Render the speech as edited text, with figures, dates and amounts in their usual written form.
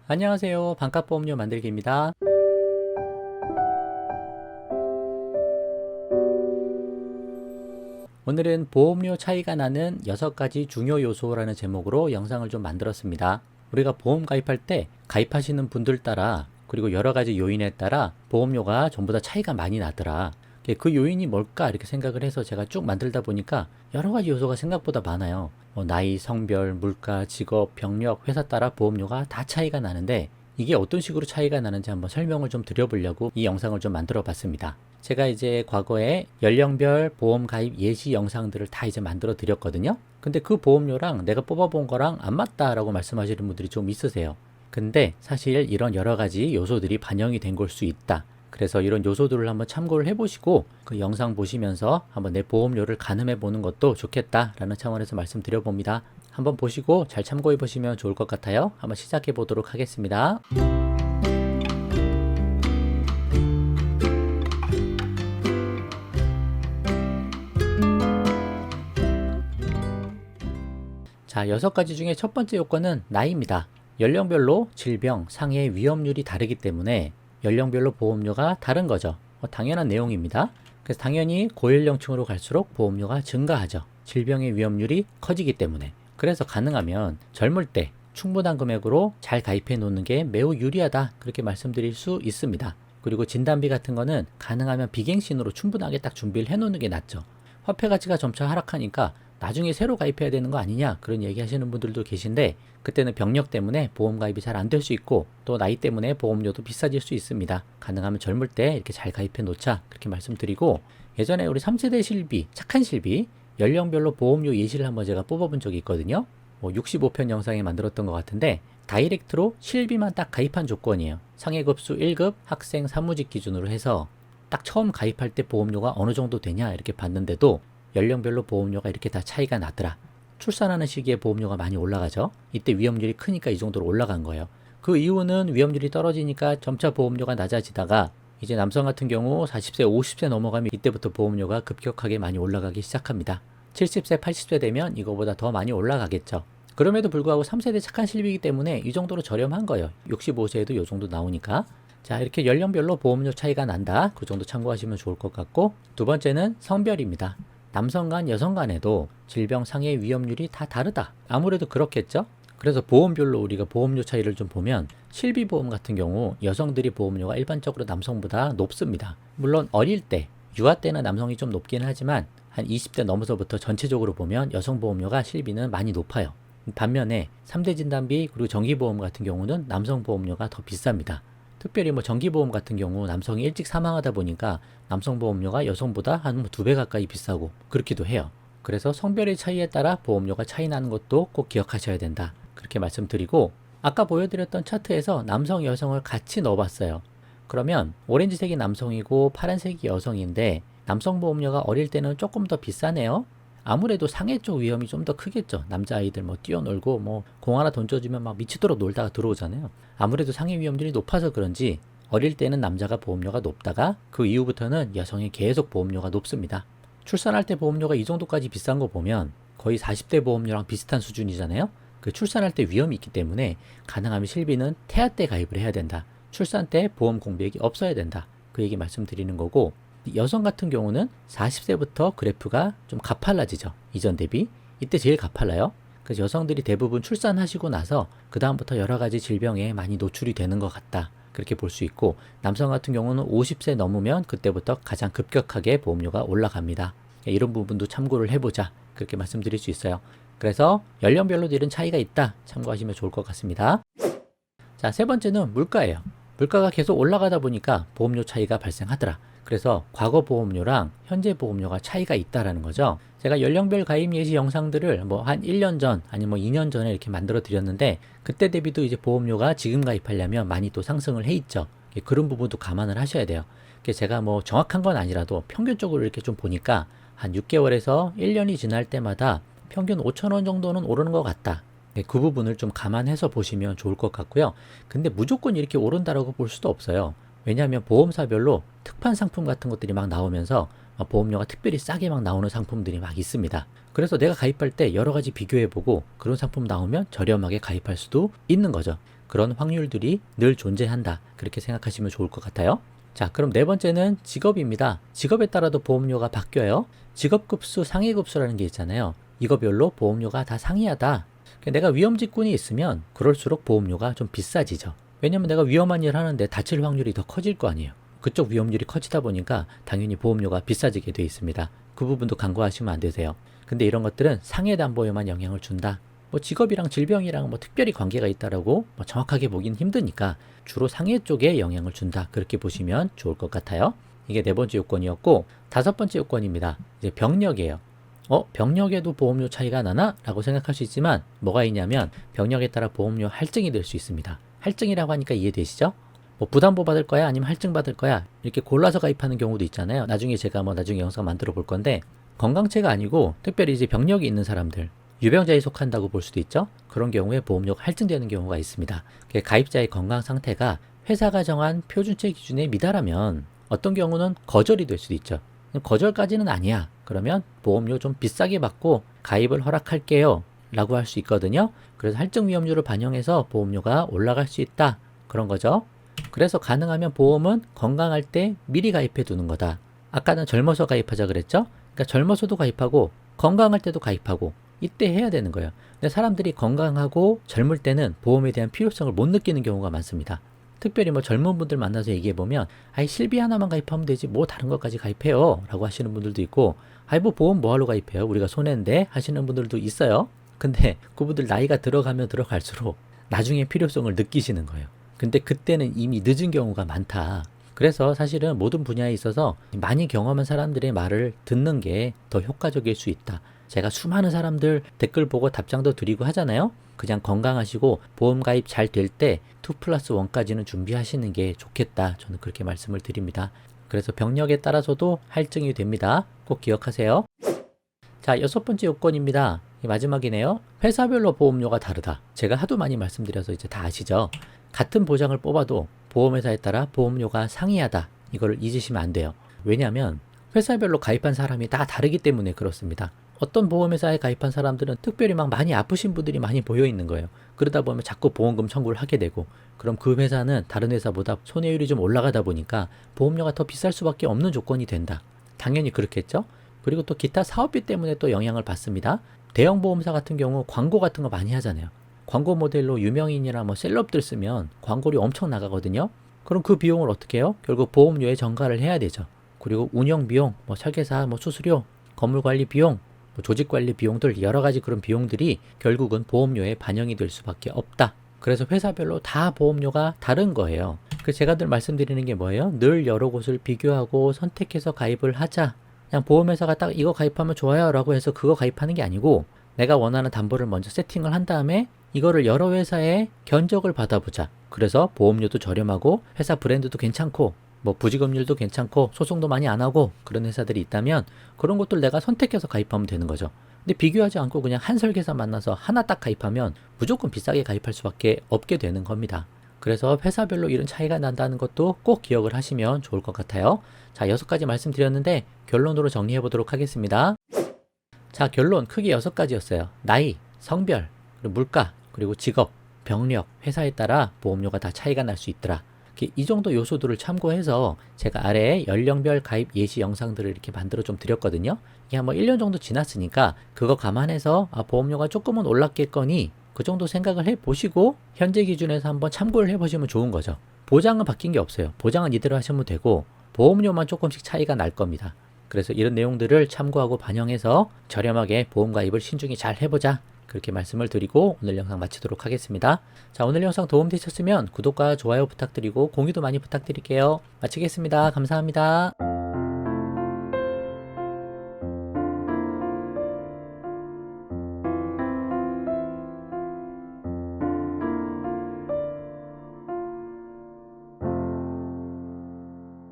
안녕하세요. 반값보험료 만들기입니다. 오늘은 보험료 차이가 나는 6가지 중요 요소라는 제목으로 영상을 좀 만들었습니다. 우리가 보험 가입할 때 가입하시는 분들 따라 그리고 여러 가지 요인에 따라 보험료가 전부 다 차이가 많이 나더라. 그 요인이 뭘까 이렇게 생각을 해서 제가 쭉 만들다 보니까 여러 가지 요소가 생각보다 많아요. 나이, 성별, 물가, 직업, 병력, 회사 따라 보험료가 다 차이가 나는데 이게 어떤 식으로 차이가 나는지 한번 설명을 좀 드려보려고 이 영상을 좀 만들어 봤습니다. 제가 이제 과거에 연령별 보험 가입 예시 영상들을 다 이제 만들어 드렸거든요. 근데 그 보험료랑 내가 뽑아본 거랑 안 맞다라고 말씀하시는 분들이 좀 있으세요. 근데 사실 이런 여러 가지 요소들이 반영이 된 걸 수 있다. 그래서 이런 요소들을 한번 참고를 해보시고 그 영상 보시면서 한번 내 보험료를 가늠해 보는 것도 좋겠다라는 차원에서 말씀드려 봅니다. 한번 보시고 잘 참고해 보시면 좋을 것 같아요. 한번 시작해 보도록 하겠습니다. 자, 6가지 중에 첫 번째 요건은 나이입니다. 연령별로 질병, 상해 위험률이 다르기 때문에 연령별로 보험료가 다른 거죠. 당연한 내용입니다. 그래서 당연히 고연령층으로 갈수록 보험료가 증가하죠. 질병의 위험률이 커지기 때문에. 그래서 가능하면 젊을 때 충분한 금액으로 잘 가입해 놓는 게 매우 유리하다. 그렇게 말씀드릴 수 있습니다. 그리고 진단비 같은 거는 가능하면 비갱신으로 충분하게 딱 준비를 해 놓는 게 낫죠. 화폐 가치가 점차 하락하니까 나중에 새로 가입해야 되는 거 아니냐 그런 얘기 하시는 분들도 계신데 그때는 병력 때문에 보험 가입이 잘 안 될 수 있고 또 나이 때문에 보험료도 비싸질 수 있습니다. 가능하면 젊을 때 이렇게 잘 가입해 놓자 그렇게 말씀드리고 예전에 우리 3세대 실비, 착한 실비 연령별로 보험료 예시를 한번 제가 뽑아본 적이 있거든요. 65편 영상에 만들었던 것 같은데 다이렉트로 실비만 딱 가입한 조건이에요. 상해급수 1급 학생 사무직 기준으로 해서 딱 처음 가입할 때 보험료가 어느 정도 되냐 이렇게 봤는데도 연령별로 보험료가 이렇게 다 차이가 나더라. 출산하는 시기에 보험료가 많이 올라가죠. 이때 위험률이 크니까 이 정도로 올라간 거예요. 그 이유는 위험률이 떨어지니까 점차 보험료가 낮아지다가 이제 남성 같은 경우 40세, 50세 넘어가면 이때부터 보험료가 급격하게 많이 올라가기 시작합니다. 70세, 80세 되면 이거보다 더 많이 올라가겠죠. 그럼에도 불구하고 3세대 착한 실비이기 때문에 이 정도로 저렴한 거예요. 65세에도 이 정도 나오니까. 자, 이렇게 연령별로 보험료 차이가 난다. 그 정도 참고하시면 좋을 것 같고 두 번째는 성별입니다. 남성 간, 여성 간에도 질병 상해 위험률이 다 다르다. 아무래도 그렇겠죠? 그래서 보험별로 우리가 보험료 차이를 좀 보면 실비보험 같은 경우 여성들이 보험료가 일반적으로 남성보다 높습니다. 물론 어릴 때, 유아 때는 남성이 좀 높긴 하지만 한 20대 넘어서부터 전체적으로 보면 여성 보험료가 실비는 많이 높아요. 반면에 3대 진단비 그리고 정기보험 같은 경우는 남성 보험료가 더 비쌉니다. 특별히 정기보험 같은 경우 남성이 일찍 사망하다 보니까 남성 보험료가 여성보다 한 2배 가까이 비싸고 그렇기도 해요. 그래서 성별의 차이에 따라 보험료가 차이 나는 것도 꼭 기억하셔야 된다. 그렇게 말씀드리고 아까 보여드렸던 차트에서 남성, 여성을 같이 넣어봤어요. 그러면 오렌지색이 남성이고 파란색이 여성인데 남성 보험료가 어릴 때는 조금 더 비싸네요. 아무래도 상해 쪽 위험이 좀 더 크겠죠. 남자아이들 뛰어놀고 공 하나 던져주면 막 미치도록 놀다가 들어오잖아요. 아무래도 상해 위험률이 높아서 그런지 어릴 때는 남자가 보험료가 높다가 그 이후부터는 여성이 계속 보험료가 높습니다. 출산할 때 보험료가 이 정도까지 비싼 거 보면 거의 40대 보험료랑 비슷한 수준이잖아요. 그 출산할 때 위험이 있기 때문에 가능하면 실비는 태아 때 가입을 해야 된다. 출산 때 보험 공백이 없어야 된다. 그 얘기 말씀드리는 거고 여성 같은 경우는 40세부터 그래프가 좀 가팔라지죠. 이전 대비. 이때 제일 가팔라요. 그래서 여성들이 대부분 출산하시고 나서 그 다음부터 여러 가지 질병에 많이 노출이 되는 것 같다. 그렇게 볼 수 있고 남성 같은 경우는 50세 넘으면 그때부터 가장 급격하게 보험료가 올라갑니다. 이런 부분도 참고를 해보자. 그렇게 말씀드릴 수 있어요. 그래서 연령별로도 이런 차이가 있다. 참고하시면 좋을 것 같습니다. 자, 세 번째는 물가예요. 물가가 계속 올라가다 보니까 보험료 차이가 발생하더라. 그래서 과거 보험료랑 현재 보험료가 차이가 있다라는 거죠. 제가 연령별 가입 예시 영상들을 한 1년 전 아니면 2년 전에 이렇게 만들어 드렸는데 그때 대비도 이제 보험료가 지금 가입하려면 많이 또 상승을 해 있죠. 그런 부분도 감안을 하셔야 돼요. 제가 정확한 건 아니라도 평균적으로 이렇게 좀 보니까 한 6개월에서 1년이 지날 때마다 평균 5,000원 정도는 오르는 것 같다. 그 부분을 좀 감안해서 보시면 좋을 것 같고요. 근데 무조건 이렇게 오른다라고 볼 수도 없어요. 왜냐하면 보험사별로 특판 상품 같은 것들이 막 나오면서 보험료가 특별히 싸게 막 나오는 상품들이 막 있습니다. 그래서 내가 가입할 때 여러 가지 비교해보고 그런 상품 나오면 저렴하게 가입할 수도 있는 거죠. 그런 확률들이 늘 존재한다. 그렇게 생각하시면 좋을 것 같아요. 자, 그럼 네 번째는 직업입니다. 직업에 따라도 보험료가 바뀌어요. 직업급수, 상위급수라는 게 있잖아요. 이거별로 보험료가 다 상이하다. 내가 위험직군이 있으면 그럴수록 보험료가 좀 비싸지죠. 왜냐면 내가 위험한 일을 하는데 다칠 확률이 더 커질 거 아니에요. 그쪽 위험률이 커지다 보니까 당연히 보험료가 비싸지게 돼 있습니다. 그 부분도 간과하시면 안 되세요. 근데 이런 것들은 상해담보에만 영향을 준다. 뭐 직업이랑 질병이랑 뭐 특별히 관계가 있다라고 뭐 정확하게 보긴 힘드니까 주로 상해 쪽에 영향을 준다. 그렇게 보시면 좋을 것 같아요. 이게 네 번째 요건이었고, 다섯 번째 요건입니다. 이제 병력이에요. 병력에도 보험료 차이가 나나? 라고 생각할 수 있지만 뭐가 있냐면 병력에 따라 보험료 할증이 될 수 있습니다. 할증이라고 하니까 이해되시죠? 뭐 부담보 받을 거야? 아니면 할증 받을 거야? 이렇게 골라서 가입하는 경우도 있잖아요. 나중에 제가 나중에 영상 만들어 볼 건데, 건강체가 아니고 특별히 이제 병력이 있는 사람들, 유병자에 속한다고 볼 수도 있죠. 그런 경우에 보험료가 할증되는 경우가 있습니다. 가입자의 건강 상태가 회사가 정한 표준체 기준에 미달하면 어떤 경우는 거절이 될 수도 있죠. 거절까지는 아니야. 그러면 보험료 좀 비싸게 받고 가입을 허락할게요. 라고 할 수 있거든요. 그래서 할증 위험률을 반영해서 보험료가 올라갈 수 있다. 그런 거죠. 그래서 가능하면 보험은 건강할 때 미리 가입해 두는 거다. 아까는 젊어서 가입하자 그랬죠? 그러니까 젊어서도 가입하고 건강할 때도 가입하고 이때 해야 되는 거예요. 근데 사람들이 건강하고 젊을 때는 보험에 대한 필요성을 못 느끼는 경우가 많습니다. 특별히 뭐 젊은 분들 만나서 얘기해 보면 아이 실비 하나만 가입하면 되지 뭐 다른 것까지 가입해요 라고 하시는 분들도 있고, 아이 뭐 보험 뭐하러 가입해요 우리가 손해인데 하시는 분들도 있어요. 근데 그분들 나이가 들어가면 들어갈수록 나중에 필요성을 느끼시는 거예요. 근데 그때는 이미 늦은 경우가 많다. 그래서 사실은 모든 분야에 있어서 많이 경험한 사람들의 말을 듣는 게 더 효과적일 수 있다. 제가 수많은 사람들 댓글 보고 답장도 드리고 하잖아요. 그냥 건강하시고 보험 가입 잘 될 때 2+1까지는 준비하시는 게 좋겠다. 저는 그렇게 말씀을 드립니다. 그래서 병력에 따라서도 할증이 됩니다. 꼭 기억하세요. 자, 여섯 번째 요건입니다. 마지막이네요. 회사별로 보험료가 다르다. 제가 하도 많이 말씀드려서 이제 다 아시죠? 같은 보장을 뽑아도 보험회사에 따라 보험료가 상이하다. 이걸 잊으시면 안 돼요. 왜냐하면 회사별로 가입한 사람이 다 다르기 때문에 그렇습니다. 어떤 보험회사에 가입한 사람들은 특별히 막 많이 아프신 분들이 많이 모여 있는 거예요. 그러다 보면 자꾸 보험금 청구를 하게 되고, 그럼 그 회사는 다른 회사보다 손해율이 좀 올라가다 보니까 보험료가 더 비쌀 수밖에 없는 조건이 된다. 당연히 그렇겠죠? 그리고 또 기타 사업비 때문에 또 영향을 받습니다. 대형 보험사 같은 경우 광고 같은 거 많이 하잖아요. 광고 모델로 유명인이나 뭐 셀럽들 쓰면 광고료 엄청 나가거든요. 그럼 그 비용을 어떻게 해요? 결국 보험료에 전가를 해야 되죠. 그리고 운영 비용, 뭐 설계사, 뭐 수수료, 건물 관리 비용, 뭐 조직 관리 비용들, 여러 가지 그런 비용들이 결국은 보험료에 반영이 될 수밖에 없다. 그래서 회사별로 다 보험료가 다른 거예요. 그래서 제가 늘 말씀드리는 게 뭐예요? 늘 여러 곳을 비교하고 선택해서 가입을 하자. 그냥 보험회사가 딱 이거 가입하면 좋아요 라고 해서 그거 가입하는 게 아니고, 내가 원하는 담보를 먼저 세팅을 한 다음에 이거를 여러 회사에 견적을 받아보자. 그래서 보험료도 저렴하고 회사 브랜드도 괜찮고 뭐 부지급률도 괜찮고 소송도 많이 안 하고 그런 회사들이 있다면 그런 것들 내가 선택해서 가입하면 되는 거죠. 근데 비교하지 않고 그냥 한 설계사 만나서 하나 딱 가입하면 무조건 비싸게 가입할 수밖에 없게 되는 겁니다. 그래서 회사별로 이런 차이가 난다는 것도 꼭 기억을 하시면 좋을 것 같아요. 자, 6가지 말씀드렸는데 결론으로 정리해 보도록 하겠습니다. 자, 결론 크게 6가지였어요. 나이, 성별, 그리고 물가, 그리고 직업, 병력, 회사에 따라 보험료가 다 차이가 날 수 있더라. 이 정도 요소들을 참고해서 제가 아래에 연령별 가입 예시 영상들을 이렇게 만들어 좀 드렸거든요. 이게 한 1년 정도 지났으니까 그거 감안해서 보험료가 조금은 올랐겠거니 그 정도 생각을 해보시고 현재 기준에서 한번 참고를 해보시면 좋은 거죠. 보장은 바뀐 게 없어요. 보장은 이대로 하시면 되고 보험료만 조금씩 차이가 날 겁니다. 그래서 이런 내용들을 참고하고 반영해서 저렴하게 보험 가입을 신중히 잘 해보자. 그렇게 말씀을 드리고 오늘 영상 마치도록 하겠습니다. 자, 오늘 영상 도움되셨으면 구독과 좋아요 부탁드리고 공유도 많이 부탁드릴게요. 마치겠습니다. 감사합니다.